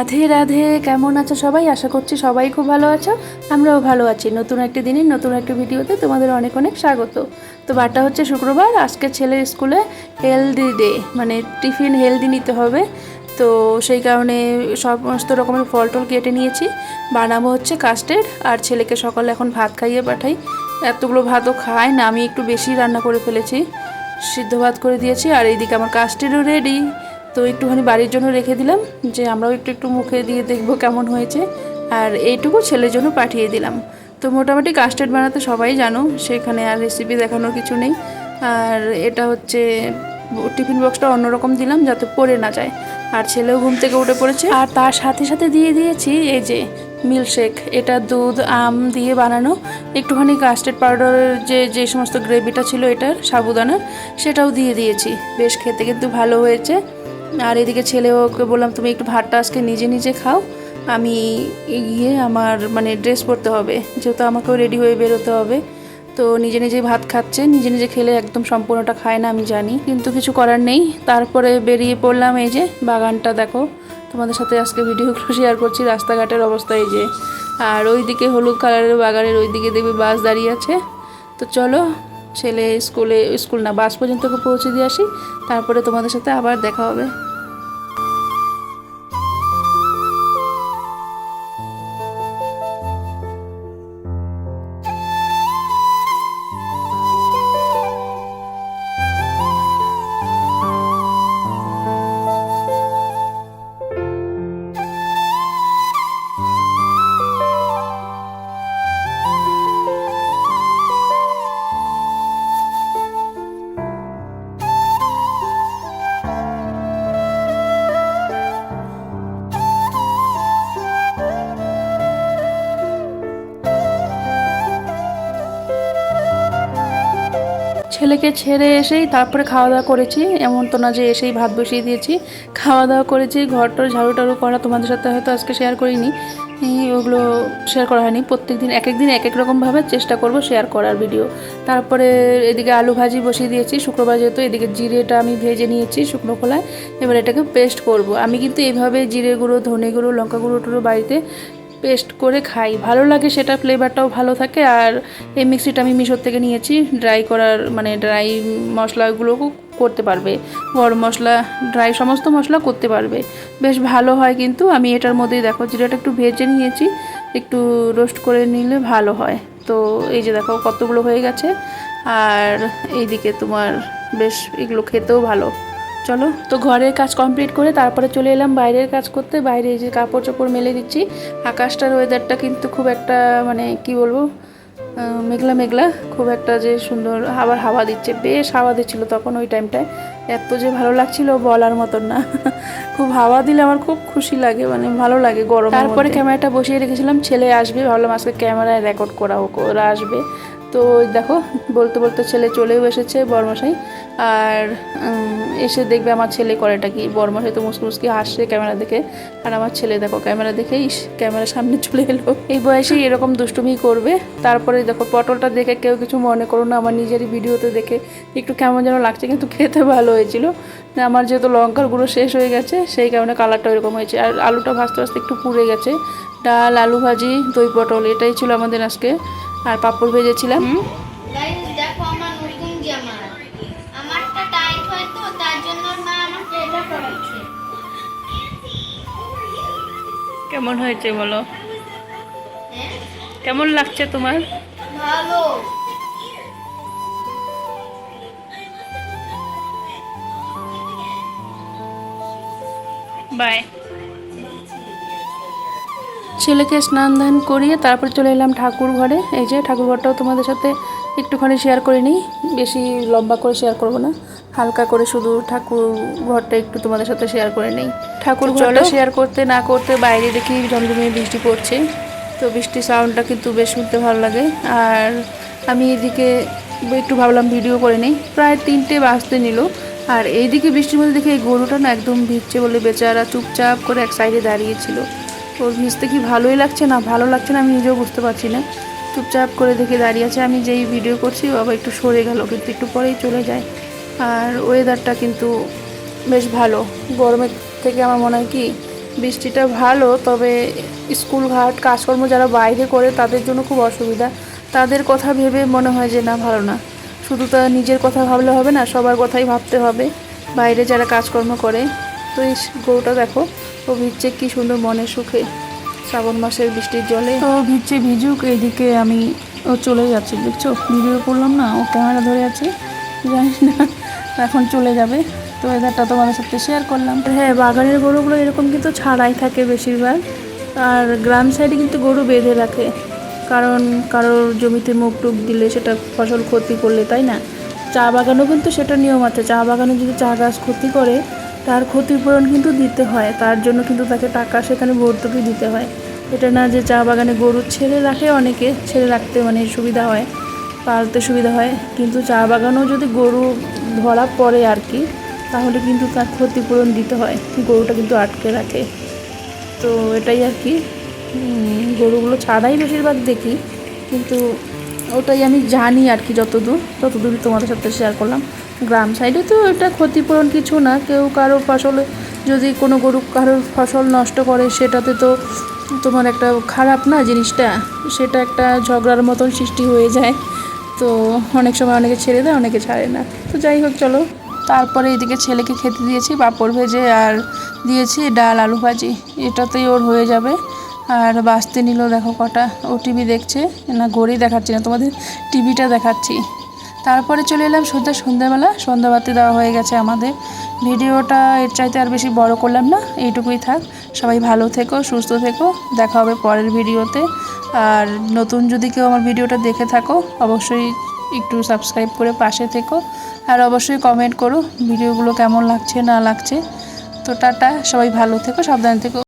রাধে রাধে, কেমন আছো সবাই? আশা করছি সবাই খুব ভালো আছো। আমরাও ভালো আছি। নতুন একটি দিনে নতুন একটা ভিডিওতে তোমাদের অনেক অনেক স্বাগত। তো বারটা হচ্ছে শুক্রবার, আজকে ছেলের স্কুলে হেলদি ডে, মানে টিফিন হেলদি নিতে হবে। তো সেই কারণে সমস্ত রকমের ফল টল কেটে নিয়েছি। বানাবো হচ্ছে কাস্টার্ড, আর ছেলেকে সকালে এখন ভাত খাইয়ে পাঠাই। এতগুলো ভাতও খায় না, আমি একটু বেশি রান্না করে ফেলেছি, সিদ্ধ ভাত করে দিয়েছি। আর এইদিকে আমার কাস্টার্ডও রেডি। তো একটুখানি বাড়ির জন্য রেখে দিলাম, যে আমরাও একটু একটু মুখে দিয়ে দেখবো কেমন হয়েছে। আর এইটুকু ছেলের জন্য পাঠিয়ে দিলাম। তো মোটামুটি কাস্টার্ড বানাতে সবাই জানো, সেখানে আর রেসিপি দেখানোর কিছু নেই। আর এটা হচ্ছে টিফিন বক্সটা অন্যরকম দিলাম যাতে পড়ে না যায়। আর ছেলেও ঘুম থেকে উঠে পড়েছে। আর তার সাথে সাথে দিয়ে দিয়েছি এই যে মিল্কশেক। এটা দুধ আম দিয়ে বানানো। একটুখানি কাস্টার্ড পাউডারের যে সমস্ত গ্রেভিটা ছিল এটার সাবুদানার, সেটাও দিয়ে দিয়েছি। বেশ খেতে কিন্তু ভালো হয়েছে। আর এদিকে ছেলেওকে বললাম তুমি একটু ভাতটা আজকে নিজে নিজে খাও, আমি গিয়ে আমার মানে ড্রেস পরতে হবে, যেহেতু আমাকেও রেডি হয়ে বেরোতে হবে। তো নিজে নিজেই ভাত খাচ্ছে, নিজে নিজে খেলে একদম সম্পূর্ণটা খায় না আমি জানি, কিন্তু কিছু করার নেই। তারপরে বেরিয়ে পড়লাম। এই যে বাগানটা দেখো, তোমাদের সাথে আজকে ভিডিওগুলো শেয়ার করছি। রাস্তাঘাটের অবস্থা এই যে, আর ওইদিকে হলুদ কালারের বাগানের ওইদিকে দেখবি বাস দাঁড়িয়ে আছে। তো চলো ছেলে স্কুল না বাস পর্যন্ত পৌঁছে দিয়ে আসি, তারপরে তোমাদের সাথে আবার দেখা হবে। ছেলেকে ছেড়ে এসেই তারপরে খাওয়া দাওয়া করেছি, এমন তো না যে এসেই ভাত বসিয়ে দিয়েছি। খাওয়া দাওয়া করেছি, ঘরটার ঝাড়ু টাড়ু করা তোমাদের সাথে হয়তো আজকে শেয়ার করিনি, ওগুলো শেয়ার করা হয়নি। প্রত্যেক দিন এক এক রকমভাবে চেষ্টা করব শেয়ার করার ভিডিও। তারপরে এদিকে আলু ভাজি বসিয়ে দিয়েছি, শুক্রবার যেহেতু। এদিকে জিরেটা আমি ভেজে নিয়েছি শুকনো খোলায়, এবার এটাকে পেস্ট করব। আমি কিন্তু এইভাবে জিরে গুঁড়ো, ধনে গুঁড়ো, লঙ্কা গুঁড়ো টুড়ো বাড়িতে পেস্ট করে খাই, ভালো লাগে, সেটা ফ্লেভারটাও ভালো থাকে। আর এই মিক্সিটা আমি মিশোর থেকে নিয়েছি, ড্রাই করার মানে ড্রাই মশলাগুলোও করতে পারবে, গরম মশলা, ড্রাই সমস্ত মশলা করতে পারবে, বেশ ভালো হয়। কিন্তু আমি এটার মধ্যেই দেখো জিরাটা একটু ভেজে নিয়েছি, একটু রোস্ট করে নিলে ভালো হয়। তো এই যে দেখো কতগুলো হয়ে গেছে। আর এইদিকে তোমার বেশ এগুলো খেতেও ভালো। চলো, তো ঘরের কাজ কমপ্লিট করে তারপরে চলে এলাম বাইরের কাজ করতে। বাইরে এই যে কাপড় চোপড় মেলে দিচ্ছি। আকাশটার ওয়েদারটা কিন্তু খুব একটা মানে কি বলবো, মেঘলা মেঘলা, খুব একটা যে সুন্দর। আবার হাওয়া দিচ্ছে, বেশ হাওয়া দিচ্ছিলো তখন ওই টাইমটায়, এত যে ভালো লাগছিল বলার মতন না। খুব হাওয়া দিলে আমার খুব খুশি লাগে, মানে ভালো লাগে গরম। তারপরে ক্যামেরাটা বসিয়ে রেখেছিলাম, ছেলে আসবে, ভাবলাম আজকে ক্যামেরায় রেকর্ড করা হোক, ওরা আসবে। তো দেখো বলতে বলতে ছেলে চলেও এসেছে, বড়মশাই। আর এসে দেখবে আমার ছেলে করেটা কি, বড়মশাই তো মুসকি হাসছে ক্যামেরা দেখে, আর আমার ছেলে দেখো ক্যামেরা দেখেই ক্যামেরার সামনে চলে এলো। এই বয়সেই এরকম দুষ্টুমি করবে। তারপরে দেখো পটলটা দেখে কেউ কিছু মনে করো না, আমার নিজেরই ভিডিওতে দেখে একটু কেমন যেন লাগছে, কিন্তু খেতে ভালো হয়েছিল। আমার যেহেতু লঙ্কার গুঁড়ো শেষ হয়ে গেছে, সেই কারণে কালারটা এরকম হয়েছে। আর আলুটা ভাজতে ভাজতে একটু পুড়ে গেছে। ডাল, আলু ভাজি, দই পটল, এটাই ছিল আমাদের আজকে। আর পাঁপড় ভেজেছিলাম। দেখো আমার নতুন জামা, আমারটা টাইট হয় তো তার জন্য মা আমাকে এটা পরাচ্ছে। কেমন হয়েছে বলো, কেমন লাগছে তোমার? ভালো। বাই। ছেলেকে স্নান ধান করিয়ে তারপর চলে এলাম ঠাকুর ঘরে। এই যে ঠাকুর ঘরটাও তোমাদের সাথে একটুখানি শেয়ার করে নিই, বেশি লম্বা করে শেয়ার করব না, হালকা করে শুধু ঠাকুর ঘরটা একটু তোমাদের সাথে শেয়ার করে নেই। ঠাকুর ঘরটা শেয়ার করতে না করতে বাইরে দেখি ঝমঝমিয়ে বৃষ্টি পড়ছে। তো বৃষ্টির সাউন্ডটা কিন্তু বেশ শুনতে ভালো লাগে। আর আমি এদিকে একটু ভাবলাম ভিডিও করে নিই। প্রায় 3টে বাজতে নিল, আর এইদিকে বৃষ্টির মধ্যে দেখে এই গরুটা না একদম ভিজছে বলে বেচারা চুপচাপ করে এক সাইডে দাঁড়িয়েছিল। ওর ভিজতে কি ভালোই লাগছে না ভালো লাগছে না আমি নিজেও বুঝতে পারছি না। চুপচাপ করে দেখে দাঁড়িয়ে আছে। আমি যেই ভিডিও করছি ও আবার একটু সরে গেল, কিন্তু একটু পরেই চলে যায়। আর ওয়েদারটা কিন্তু বেশ ভালো, গরমের থেকে আমার মনে হয় কি বৃষ্টিটা ভালো, তবে স্কুল ঘাট কাজকর্ম যারা বাইরে করে তাদের জন্য খুব অসুবিধা। তাদের কথা ভেবে মনে হয় যে না, ভালো না। শুধু তা নিজের কথা ভাবলে হবে না, সবার কথাই ভাবতে হবে, বাইরে যারা কাজকর্ম করে। তো এই গরুটা দেখো, ও ভিজছে কি সুন্দর মনের সুখে শ্রাবণ মাসের বৃষ্টির জলে। তো ভিজছে ভিজুক, এইদিকে আমি ও চলে যাচ্ছে, দেখছো ভিডিও করলাম না, ও ক্যামেরা ধরে আছে, জানিস না এখন চলে যাবে। তো এদারটা তোমাদের সাথে শেয়ার করলাম। হ্যাঁ, বাগানের গরুগুলো এরকম কিন্তু ছাড়াই থাকে বেশিরভাগ, আর গ্রাম সাইডে কিন্তু গরু বেঁধে রাখে, কারণ কারোর জমিতে মুখ টুক দিলে সেটা ফসল ক্ষতি করলে, তাই না? চা বাগানেও কিন্তু সেটা নিয়ম আছে, চা বাগানে যদি চা গাছ ক্ষতি করে তার ক্ষতিপূরণ কিন্তু দিতে হয়, তার জন্য কিন্তু তাকে টাকা সেখানে ভর্তুকি দিতে হয়। এটা না যে চা বাগানে গরু ছেড়ে রাখে, অনেকে ছেড়ে রাখতে মানে সুবিধা হয়, পালতে সুবিধা হয়, কিন্তু চা বাগানেও যদি গরু ধরা পড়ে আর কি, তাহলে কিন্তু তার ক্ষতিপূরণ দিতে হয়, গরুটা কিন্তু আটকে রাখে। তো এটাই আর কি, গরুগুলো ছাড়াই বেশিরভাগ দেখি, কিন্তু ওটাই আমি জানি আর কি, যতদূর তোমাদের সাথে শেয়ার করলাম। গ্রাম সাইডে তো এটা ক্ষতিপূরণ কিছু না, কেউ কারো ফসলে যদি কোনো গরু কারোর ফসল নষ্ট করে, সেটাতে তো তোমার একটা খারাপ না জিনিসটা, সেটা একটা ঝগড়ার মতন সৃষ্টি হয়ে যায়। তো অনেক সময় অনেকে ছেড়ে দেয়, অনেকে ছাড়ে না। তো যাই হোক, চলো। তারপরে এদিকে ছেলেকে খেতে দিয়েছি পাঁপড় ভেজে, আর দিয়েছি ডাল আলু ভাজি, এটাতেই ওর হয়ে যাবে। আর বাঁচতে নিল দেখো কটা, ও টিভি দেখছে, না ঘড়ি দেখাচ্ছি না তোমাদের, টিভিটা দেখাচ্ছি। তারপরে চলে এলাম সন্ধ্যাবেলা, সন্ধ্যাবাতি দেওয়া হয়ে গেছে আমাদের। ভিডিওটা এর চাইতে আর বেশি বড় করলাম না, এইটুকুই থাক। সবাই ভালো থেকো, সুস্থ থেকো, দেখা হবে পরের ভিডিওতে। আর নতুন যদি কেউ আমার ভিডিওটা দেখে থাকো, অবশ্যই একটু সাবস্ক্রাইব করে পাশে থেকো, আর অবশ্যই কমেন্ট করো ভিডিওগুলো কেমন লাগছে না লাগছে। তো টাটা, সবাই ভালো থেকো, সাবধানে থেকো।